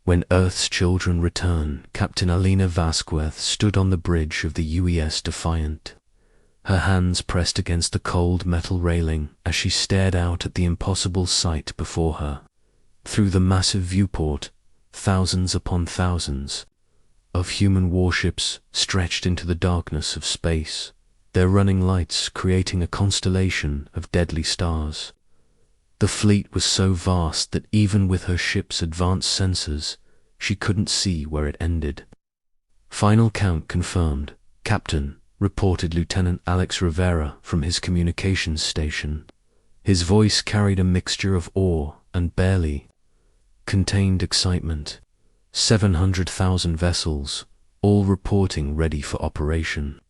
When Earth's children return, Captain Alina Vasquez stood on the bridge of the UES Defiant, her hands pressed against the cold metal railing as she stared out at the impossible sight before her. Through the massive viewport, thousands upon thousands of human warships stretched into the darkness of space, their running lights creating a constellation of deadly stars. The fleet was so vast that even with her ship's advanced sensors, she couldn't see where it ended. Final count confirmed, Captain, reported Lieutenant Alex Rivera from his communications station. His voice carried a mixture of awe and barely contained excitement. 700,000 vessels, all reporting ready for operation.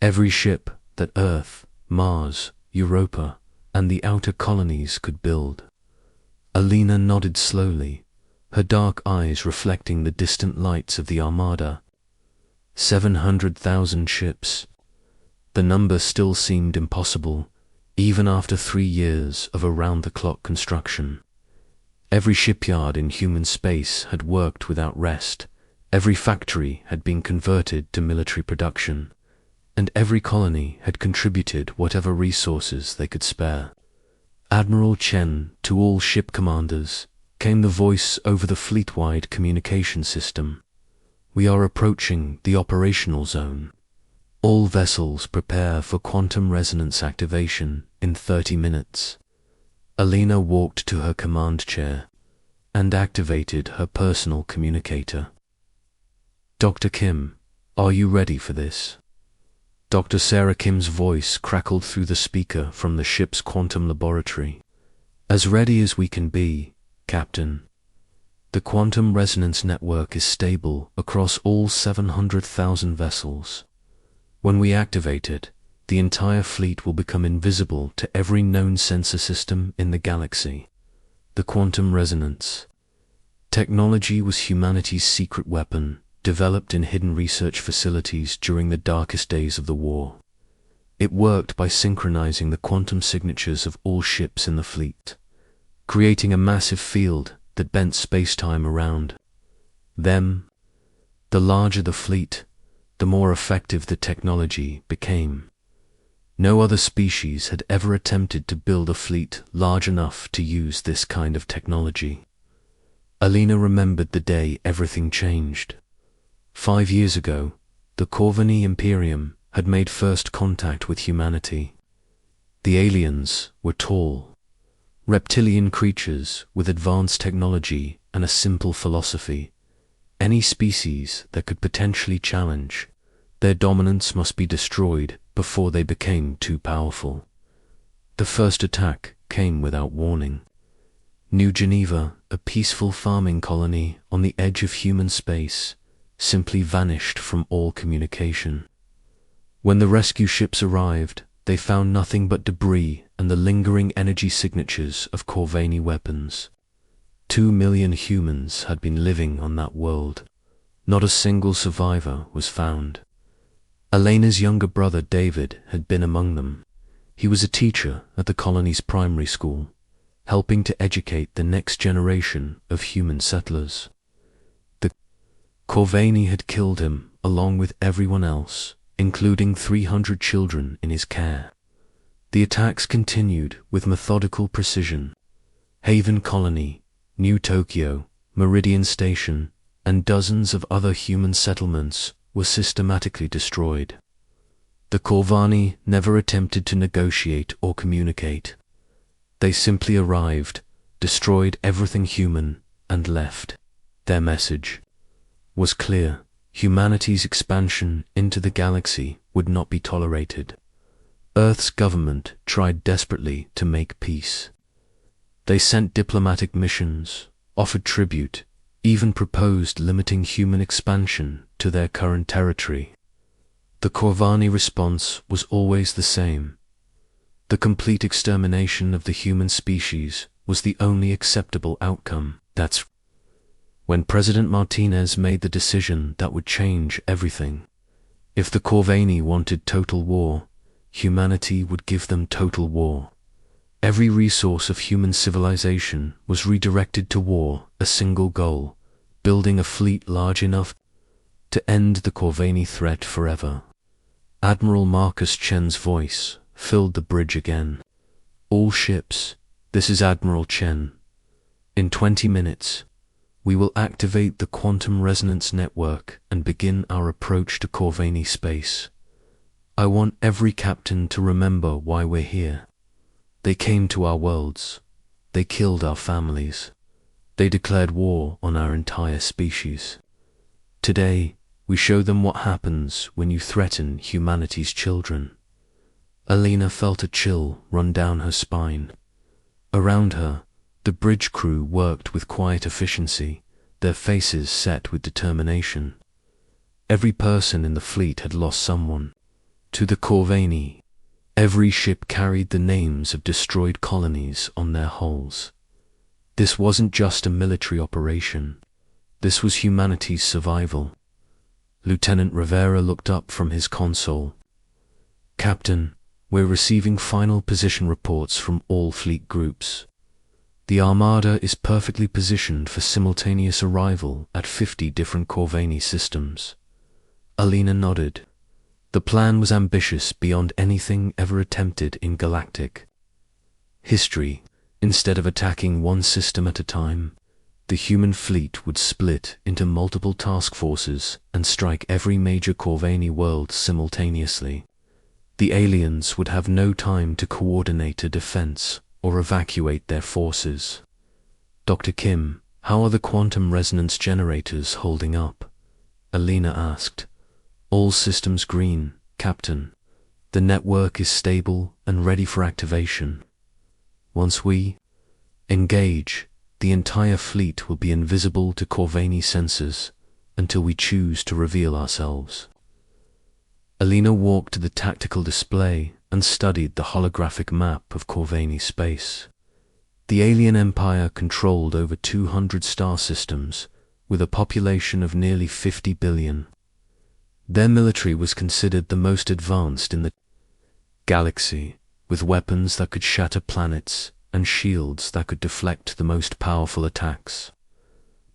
Every ship that Earth, Mars, Europa, and the outer colonies could build. Alina nodded slowly, her dark eyes reflecting the distant lights of the Armada. 700,000 ships. The number still seemed impossible, even after 3 years of around-the-clock construction. Every shipyard in human space had worked without rest, every factory had been converted to military production, and every colony had contributed whatever resources they could spare. Admiral Chen, to all ship commanders, came the voice over the fleet-wide communication system. We are approaching the operational zone. All vessels prepare for quantum resonance activation in 30 minutes. Alina walked to her command chair and activated her personal communicator. Dr. Kim, are you ready for this? Dr. Sarah Kim's voice crackled through the speaker from the ship's quantum laboratory. As ready as we can be, Captain. The quantum resonance network is stable across all 700,000 vessels. When we activate it, the entire fleet will become invisible to every known sensor system in the galaxy. The quantum resonance technology was humanity's secret weapon, developed in hidden research facilities during the darkest days of the war. It worked by synchronizing the quantum signatures of all ships in the fleet, creating a massive field that bent space-time around them. The larger the fleet, the more effective the technology became. No other species had ever attempted to build a fleet large enough to use this kind of technology. Alina remembered the day everything changed. 5 years ago, the Corvini Imperium had made first contact with humanity. The aliens were tall, reptilian creatures with advanced technology and a simple philosophy. Any species that could potentially challenge their dominance must be destroyed before they became too powerful. The first attack came without warning. New Geneva, a peaceful farming colony on the edge of human space, simply vanished from all communication. When the rescue ships arrived, they found nothing but debris and the lingering energy signatures of Corvini weapons. 2 million humans had been living on that world. Not a single survivor was found. Elena's younger brother David had been among them. He was a teacher at the colony's primary school, helping to educate the next generation of human settlers. The Corvini had killed him along with everyone else, including 300 children in his care. The attacks continued with methodical precision. Haven Colony, New Tokyo, Meridian Station, and dozens of other human settlements were systematically destroyed. The Corvini never attempted to negotiate or communicate. They simply arrived, destroyed everything human, and left. Their message was clear: humanity's expansion into the galaxy would not be tolerated. Earth's government tried desperately to make peace. They sent diplomatic missions, offered tribute, even proposed limiting human expansion to their current territory. The Corvini response was always the same. The complete extermination of the human species was the only acceptable outcome. That's when President Martinez made the decision that would change everything. If the Corvini wanted total war, humanity would give them total war. Every resource of human civilization was redirected to war, a single goal: building a fleet large enough to end the Corvini threat forever. Admiral Marcus Chen's voice filled the bridge again. All ships, this is Admiral Chen. In 20 minutes, we will activate the quantum resonance network and begin our approach to Corvini space. I want every captain to remember why we're here. They came to our worlds. They killed our families. They declared war on our entire species. Today, we show them what happens when you threaten humanity's children. Alina felt a chill run down her spine. Around her, the bridge crew worked with quiet efficiency, their faces set with determination. Every person in the fleet had lost someone. To the Corvini, every ship carried the names of destroyed colonies on their hulls. This wasn't just a military operation. This was humanity's survival. Lieutenant Rivera looked up from his console. Captain, we're receiving final position reports from all fleet groups. The Armada is perfectly positioned for simultaneous arrival at 50 different Corvini systems. Alina nodded. The plan was ambitious beyond anything ever attempted in Galactic history. Instead of attacking one system at a time, the human fleet would split into multiple task forces and strike every major Corvini world simultaneously. The aliens would have no time to coordinate a defense or evacuate their forces. Dr. Kim, how are the quantum resonance generators holding up? Alina asked. All systems green, Captain. The network is stable and ready for activation. Once we engage, the entire fleet will be invisible to Corvini sensors until we choose to reveal ourselves. Alina walked to the tactical display and studied the holographic map of Corvini space. The alien empire controlled over 200 star systems with a population of nearly 50 billion. Their military was considered the most advanced in the galaxy, with weapons that could shatter planets and shields that could deflect the most powerful attacks.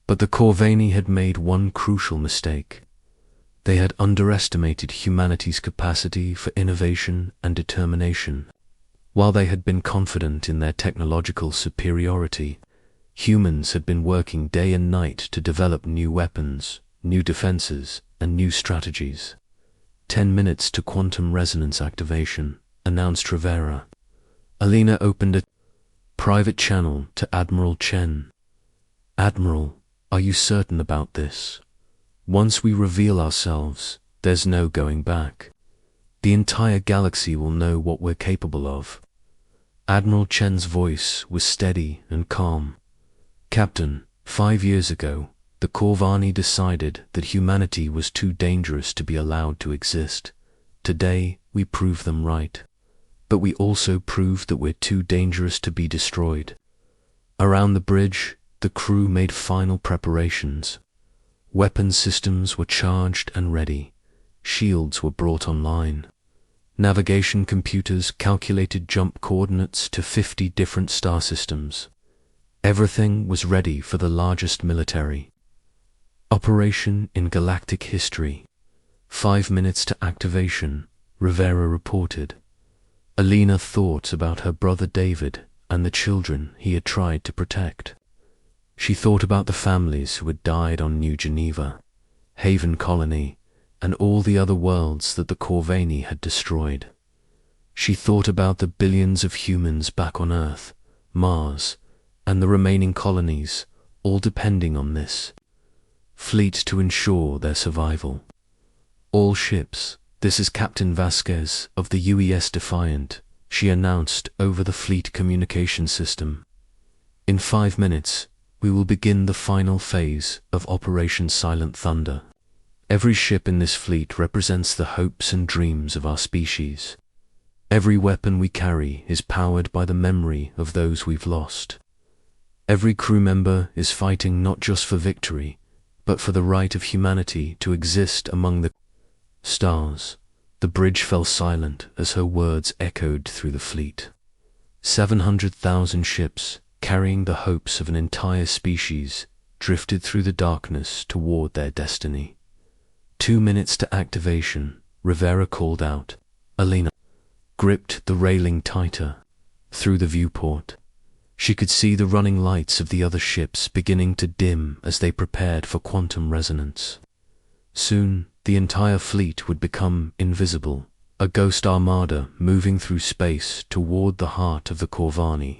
But the Corvini had made one crucial mistake. They had underestimated humanity's capacity for innovation and determination. While they had been confident in their technological superiority, humans had been working day and night to develop new weapons, new defenses, and new strategies. 10 minutes to quantum resonance activation, announced Rivera. Alina opened a private channel to Admiral Chen. Admiral, are you certain about this? Once we reveal ourselves, there's no going back. The entire galaxy will know what we're capable of. Admiral Chen's voice was steady and calm. Captain, 5 years ago, the Corvini decided that humanity was too dangerous to be allowed to exist. Today, we prove them right. But we also proved that we're too dangerous to be destroyed. Around the bridge, the crew made final preparations. Weapon systems were charged and ready. Shields were brought online. Navigation computers calculated jump coordinates to 50 different star systems. Everything was ready for the largest military operation in galactic history. 5 minutes to activation, Rivera reported. Alina thought about her brother David and the children he had tried to protect. She thought about the families who had died on New Geneva, Haven Colony, and all the other worlds that the Corvini had destroyed. She thought about the billions of humans back on Earth, Mars, and the remaining colonies, all depending on this fleet to ensure their survival. All ships, this is Captain Vasquez of the UES Defiant, she announced over the fleet communication system. In 5 minutes, we will begin the final phase of Operation Silent Thunder. Every ship in this fleet represents the hopes and dreams of our species. Every weapon we carry is powered by the memory of those we've lost. Every crew member is fighting not just for victory, but for the right of humanity to exist among the stars. The bridge fell silent as her words echoed through the fleet. 700,000 ships, carrying the hopes of an entire species, drifted through the darkness toward their destiny. 2 minutes to activation, Rivera called out. Alina gripped the railing tighter. Through the viewport, she could see the running lights of the other ships beginning to dim as they prepared for quantum resonance. Soon, the entire fleet would become invisible, a ghost armada moving through space toward the heart of the Corvani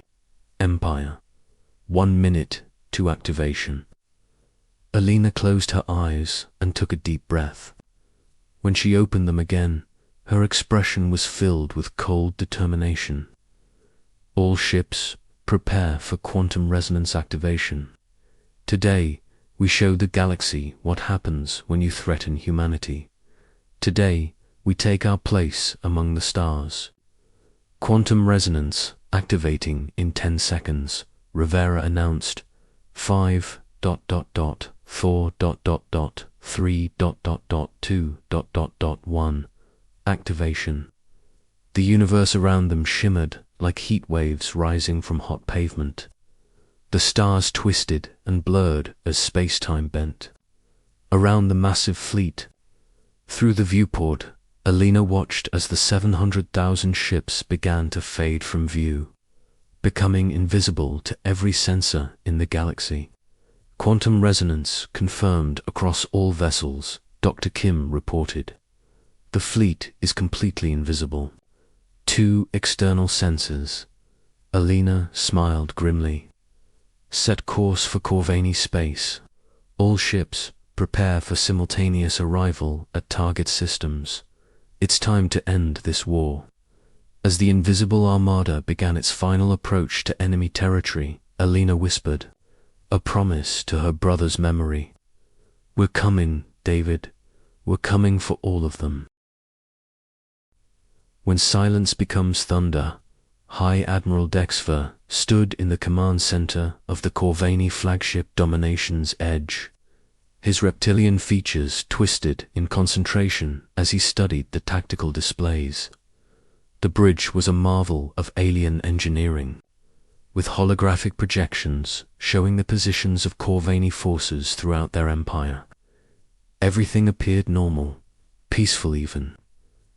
Empire. 1 minute to activation. Alina closed her eyes and took a deep breath. When she opened them again, her expression was filled with cold determination. All ships, prepare for quantum resonance activation. Today, we show the galaxy what happens when you threaten humanity. Today, we take our place among the stars. Quantum resonance activating in 10 seconds, Rivera announced. 5, 4, 3, 2, 1. Activation. The universe around them shimmered like heat waves rising from hot pavement. The stars twisted and blurred as space-time bent. Around the massive fleet, through the viewport, Alina watched as the 700,000 ships began to fade from view, becoming invisible to every sensor in the galaxy. Quantum resonance confirmed across all vessels, Dr. Kim reported. The fleet is completely invisible. 2 external sensors. Alina smiled grimly. Set course for Corvani space. All ships, prepare for simultaneous arrival at target systems. It's time to end this war. As the invisible armada began its final approach to enemy territory, Alina whispered, a promise to her brother's memory. We're coming, David. We're coming for all of them. When silence becomes thunder, High Admiral Dexfer stood in the command center of the Corvani flagship Domination's Edge. His reptilian features twisted in concentration as he studied the tactical displays. The bridge was a marvel of alien engineering, with holographic projections showing the positions of Corvani forces throughout their empire. Everything appeared normal, peaceful even,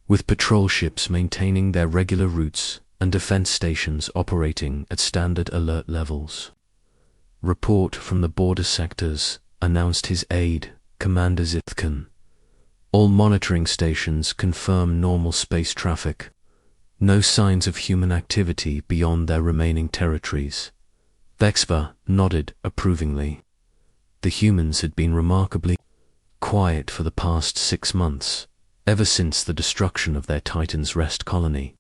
with patrol ships maintaining their regular routes and defense stations operating at standard alert levels. Report from the border sectors announced his aide, Commander Zithkan. All monitoring stations confirm normal space traffic. No signs of human activity beyond their remaining territories. Dexfer nodded approvingly. The humans had been remarkably quiet for the past 6 months, ever since the destruction of their Titan's Rest colony.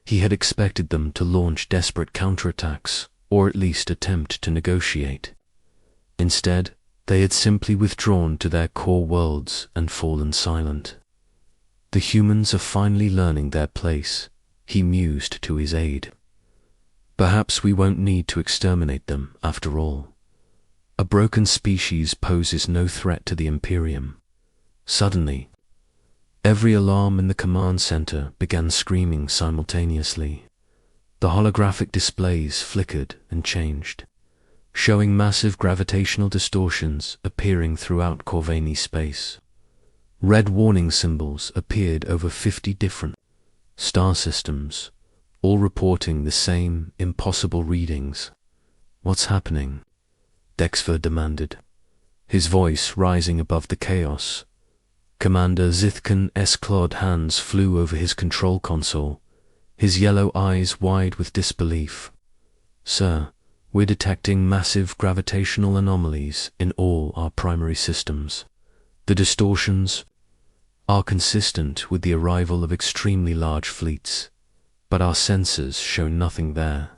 He had expected them to launch desperate counterattacks, or at least attempt to negotiate. Instead, they had simply withdrawn to their core worlds and fallen silent. The humans are finally learning their place, he mused to his aide. Perhaps we won't need to exterminate them after all. A broken species poses no threat to the Imperium. Suddenly, every alarm in the command center began screaming simultaneously. The holographic displays flickered and changed, showing massive gravitational distortions appearing throughout Corvani space. Red warning symbols appeared over 50 different star systems, all reporting the same impossible readings. What's happening? Dexfer demanded, his voice rising above the chaos. Commander Zithkan's clawed hands flew over his control console, his yellow eyes wide with disbelief. Sir, we're detecting massive gravitational anomalies in all our primary systems. The distortions are consistent with the arrival of extremely large fleets, but our sensors show nothing there.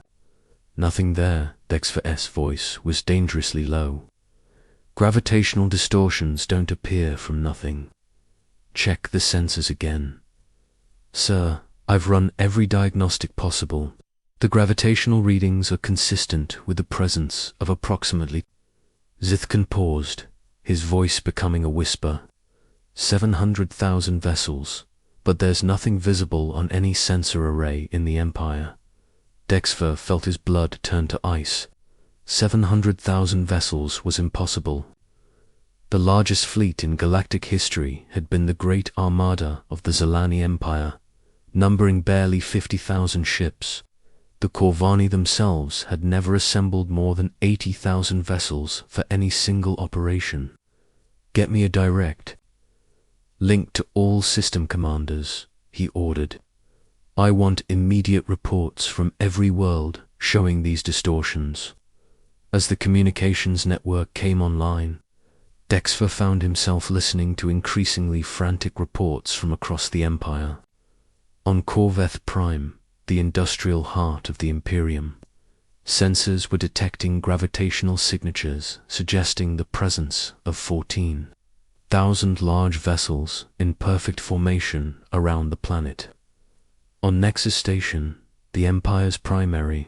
Nothing there, Dexfer's voice was dangerously low. Gravitational distortions don't appear from nothing. Check the sensors again. Sir, I've run every diagnostic possible. The gravitational readings are consistent with the presence of approximately... Zithkan paused, his voice becoming a whisper. 700,000 vessels, but there's nothing visible on any sensor array in the Empire. Dexfer felt his blood turn to ice. 700,000 vessels was impossible. The largest fleet in galactic history had been the Great Armada of the Zalani Empire, numbering barely 50,000 ships. The Corvani themselves had never assembled more than 80,000 vessels for any single operation. "Get me a direct link to all system commanders," he ordered. "I want immediate reports from every world showing these distortions." As the communications network came online, Dexter found himself listening to increasingly frantic reports from across the Empire. On Corveth Prime, the industrial heart of the Imperium, sensors were detecting gravitational signatures suggesting the presence of 14,000 large vessels in perfect formation around the planet. On Nexus Station, the Empire's primary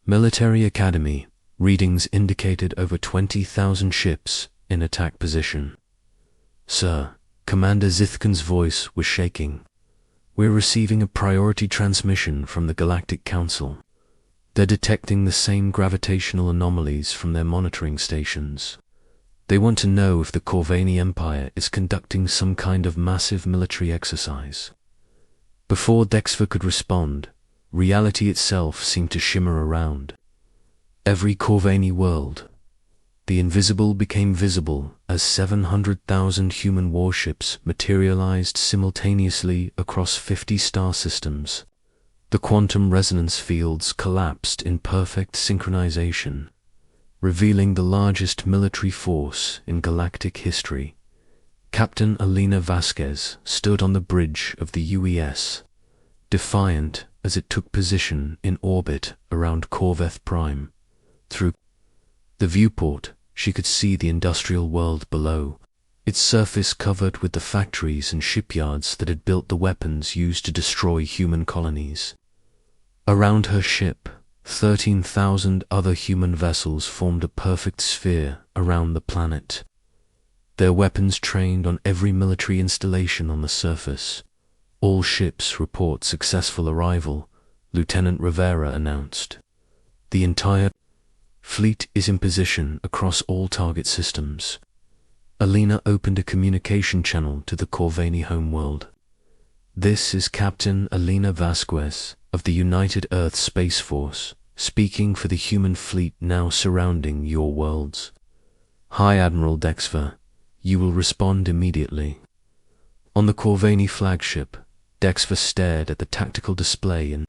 military academy, readings indicated over 20,000 ships in attack position. "Sir," Commander Zithkan's voice was shaking. "We're receiving a priority transmission from the Galactic Council. They're detecting the same gravitational anomalies from their monitoring stations. They want to know if the Corvani Empire is conducting some kind of massive military exercise." Before Dexter could respond, reality itself seemed to shimmer around. Every Corvani world, the invisible became visible as 700,000 human warships materialized simultaneously across 50 star systems. The quantum resonance fields collapsed in perfect synchronization, revealing the largest military force in galactic history. Captain Elena Vasquez stood on the bridge of the UES, defiant as it took position in orbit around Corveth Prime. Through the viewport, she could see the industrial world below, its surface covered with the factories and shipyards that had built the weapons used to destroy human colonies. Around her ship, 13,000 other human vessels formed a perfect sphere around the planet. Their weapons trained on every military installation on the surface. "All ships report successful arrival," Lieutenant Rivera announced. "The entire fleet is in position across all target systems." Elena opened a communication channel to the Corvani homeworld. "This is Captain Elena Vasquez of the United Earth Space Force, speaking for the human fleet now surrounding your worlds. Hi, Admiral Dexter. You will respond immediately." On the Corvani flagship, Dexter stared at the tactical display in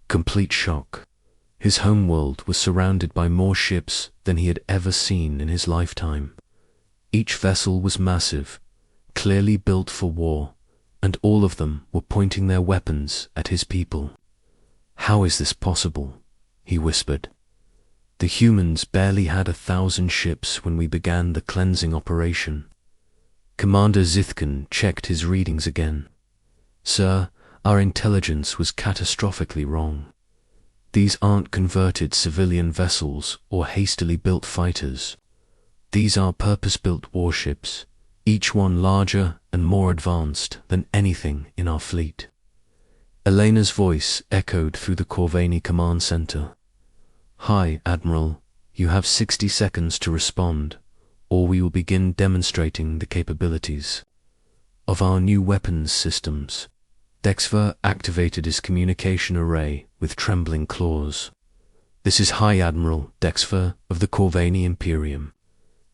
complete shock. His homeworld was surrounded by more ships than he had ever seen in his lifetime. Each vessel was massive, clearly built for war, and all of them were pointing their weapons at his people. "How is this possible?" he whispered. "The humans barely had 1,000 ships when we began the cleansing operation." Commander Zithkan checked his readings again. "Sir, our intelligence was catastrophically wrong. These aren't converted civilian vessels or hastily built fighters. These are purpose-built warships, each one larger and more advanced than anything in our fleet." Elena's voice echoed through the Corvani command center. "Hi, Admiral. You have 60 seconds to respond, or we will begin demonstrating the capabilities of our new weapons systems." Dexter activated his communication array with trembling claws. "This is High Admiral Dexter of the Corvani Imperium.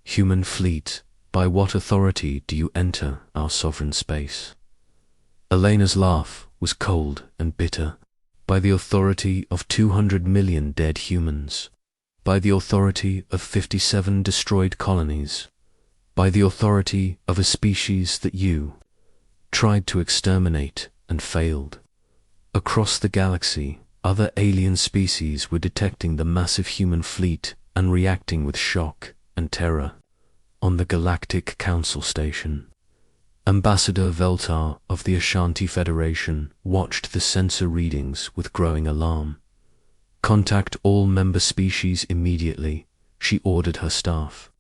Human fleet, by what authority do you enter our sovereign space?" Elena's laugh was cold and bitter. "By the authority of 200 million dead humans. By the authority of 57 destroyed colonies. By the authority of a species that you tried to exterminate and failed." Across the galaxy, other alien species were detecting the massive human fleet and reacting with shock and terror. On the Galactic Council Station, Ambassador Veltar of the Ashanti Federation watched the sensor readings with growing alarm. "Contact all member species immediately," she ordered her staff.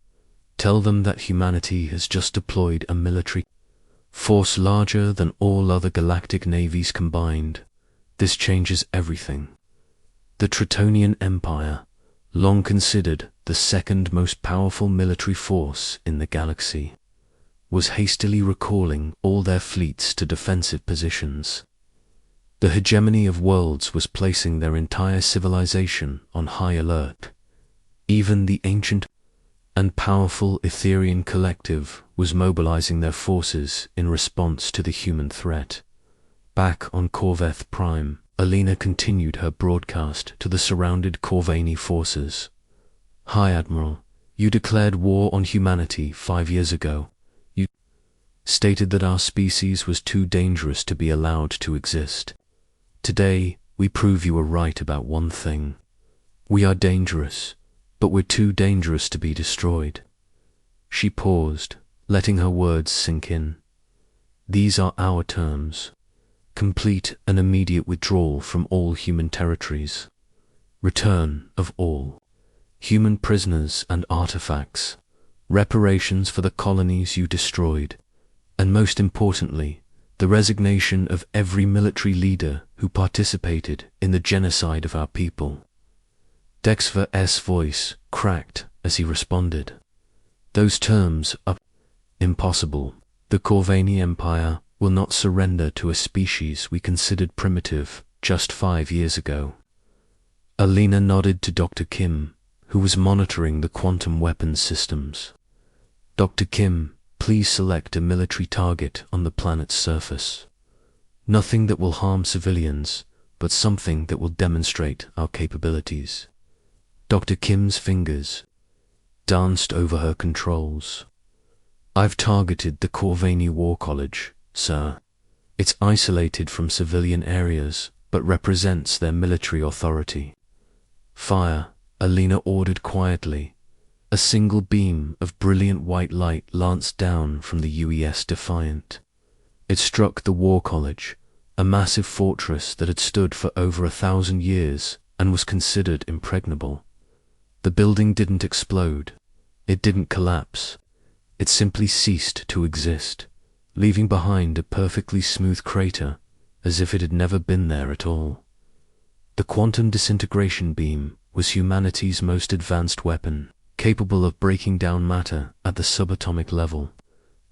"Tell them that humanity has just deployed a military force larger than all other galactic navies combined. This changes everything. The Tritonian Empire, long considered the second most powerful military force in the galaxy, was hastily recalling all their fleets to defensive positions. The hegemony of worlds was placing their entire civilization on high alert. Even the ancient and powerful Etherian collective was mobilizing their forces in response to the human threat. Back on Corveth Prime, Alina continued her broadcast to the surrounded Corvani forces. "Hi, Admiral. You declared war on humanity 5 years ago. You stated that our species was too dangerous to be allowed to exist. Today, we prove you were right about one thing. We are dangerous, but we're too dangerous to be destroyed." She paused, letting her words sink in. "These are our terms. Complete and immediate withdrawal from all human territories. Return of all human prisoners and artifacts. Reparations for the colonies you destroyed. And most importantly, the resignation of every military leader who participated in the genocide of our people." Dexver's voice cracked as he responded. "Those terms are impossible. The Corvani Empire will not surrender to a species we considered primitive just 5 years ago." Alina nodded to Dr. Kim, who was monitoring the quantum weapons systems. "Dr. Kim, please select a military target on the planet's surface. Nothing that will harm civilians, but something that will demonstrate our capabilities." Dr. Kim's fingers danced over her controls. "I've targeted the Corvani War College, sir. It's isolated from civilian areas, but represents their military authority." "Fire," Alina ordered quietly. A single beam of brilliant white light lanced down from the UES Defiant. It struck the War College, a massive fortress that had stood for over 1,000 years and was considered impregnable. The building didn't explode. It didn't collapse. It simply ceased to exist, leaving behind a perfectly smooth crater, as if it had never been there at all. The quantum disintegration beam was humanity's most advanced weapon, capable of breaking down matter at the subatomic level.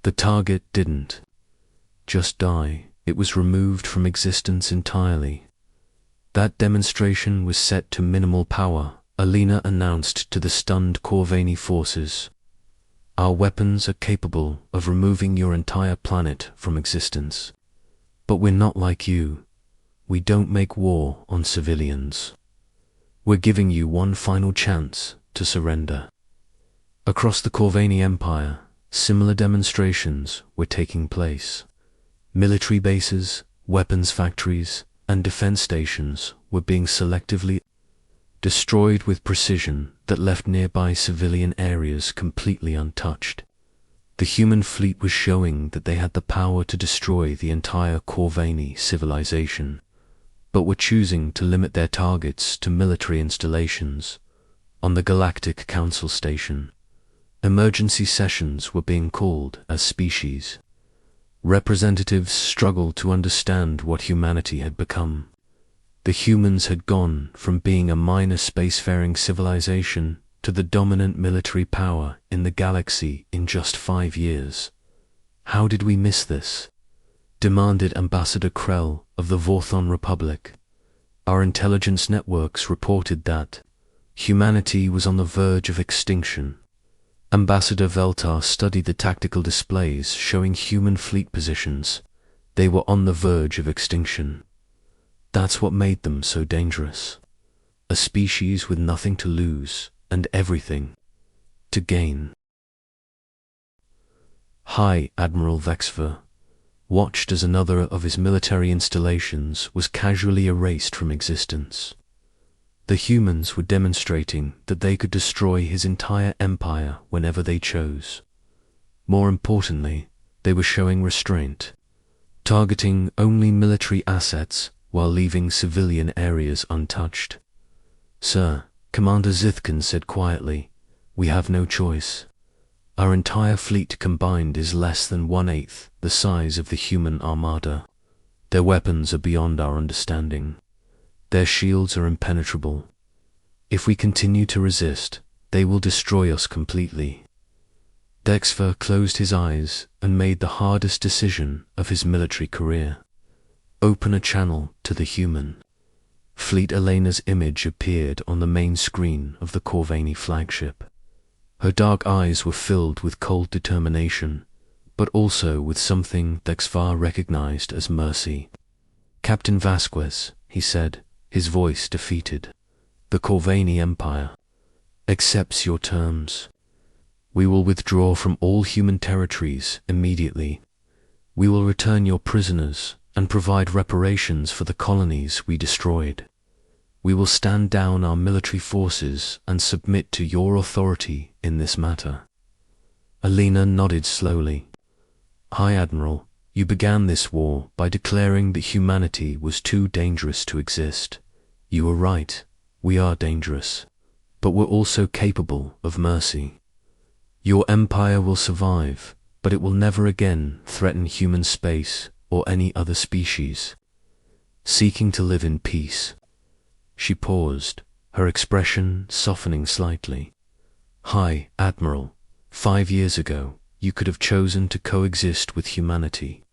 The target didn't just die, it was removed from existence entirely. That demonstration was set to minimal power, Alina announced to the stunned Corvani forces. "Our weapons are capable of removing your entire planet from existence. But we're not like you. We don't make war on civilians. We're giving you one final chance to surrender." Across the Corvani Empire, similar demonstrations were taking place. Military bases, weapons factories, and defense stations were being selectively destroyed with precision that left nearby civilian areas completely untouched. The human fleet was showing that they had the power to destroy the entire Corvani civilization, but were choosing to limit their targets to military installations. On the Galactic Council Station, emergency sessions were being called as species. Representatives struggled to understand what humanity had become. The humans had gone from being a minor spacefaring civilization to the dominant military power in the galaxy in just 5 years. "How did we miss this?" demanded Ambassador Krell of the Vorthon Republic. "Our intelligence networks reported that humanity was on the verge of extinction." Ambassador Veltar studied the tactical displays showing human fleet positions. They were on the verge of extinction. That's what made them so dangerous. A species with nothing to lose and everything to gain. High Admiral Vexver watched as another of his military installations was casually erased from existence. The humans were demonstrating that they could destroy his entire empire whenever they chose. More importantly, they were showing restraint, targeting only military assets while leaving civilian areas untouched. "Sir," Commander Zithkin said quietly, "we have no choice. Our entire fleet combined is less than 1/8 the size of the human armada. Their weapons are beyond our understanding. Their shields are impenetrable. If we continue to resist, they will destroy us completely. Dexter closed his eyes and made the hardest decision of his military career. Open a channel to the human. Fleet Elena's image appeared on the main screen of the Corvini flagship. Her dark eyes were filled with cold determination, but also with something Dexter recognized as mercy. "Captain Vasquez," he said, his voice defeated, "the Corvini Empire accepts your terms. We will withdraw from all human territories immediately. We will return your prisoners and provide reparations for the colonies we destroyed. We will stand down our military forces and submit to your authority in this matter." Elena nodded slowly. "High Admiral, you began this war by declaring that humanity was too dangerous to exist. You were right, we are dangerous, but we're also capable of mercy. Your empire will survive, but it will never again threaten human space or any other species. Seeking to live in peace." She paused, her expression softening slightly. "High Admiral, 5 years ago, you could have chosen to coexist with humanity.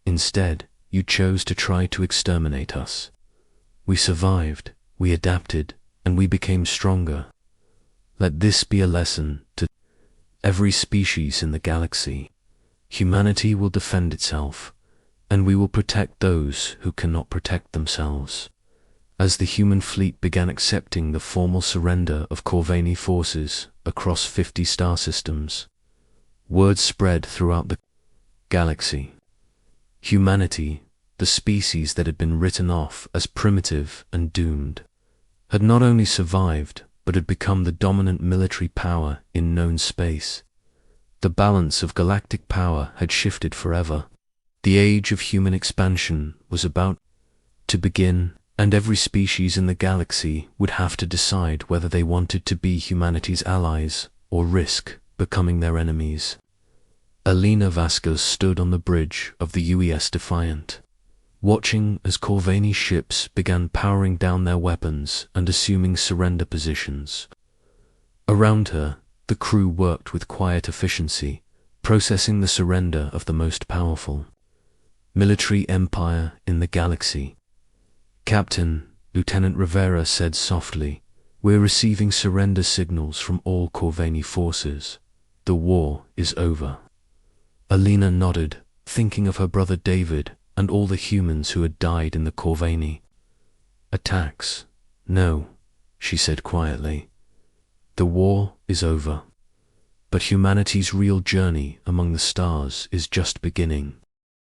Instead, you chose to try to exterminate us. We survived, we adapted, and we became stronger. Let this be a lesson to every species in the galaxy. Humanity will defend itself, and we will protect those who cannot protect themselves." As the human fleet began accepting the formal surrender of Corvini forces across 50 star systems, word spread throughout the galaxy. Humanity, the species that had been written off as primitive and doomed, had not only survived, but had become the dominant military power in known space. The balance of galactic power had shifted forever. The age of human expansion was about to begin, and every species in the galaxy would have to decide whether they wanted to be humanity's allies or risk becoming their enemies. Elena Vasquez stood on the bridge of the UES Defiant, watching as Corvini ships began powering down their weapons and assuming surrender positions. Around her, the crew worked with quiet efficiency, processing the surrender of the most powerful military empire in the galaxy. "Captain," Lieutenant Rivera said softly, "we're receiving surrender signals from all Corvini forces. The war is over." Elena nodded, thinking of her brother David and all the humans who had died in the Corvini attacks. "No," she said quietly. "The war is over. But humanity's real journey among the stars is just beginning."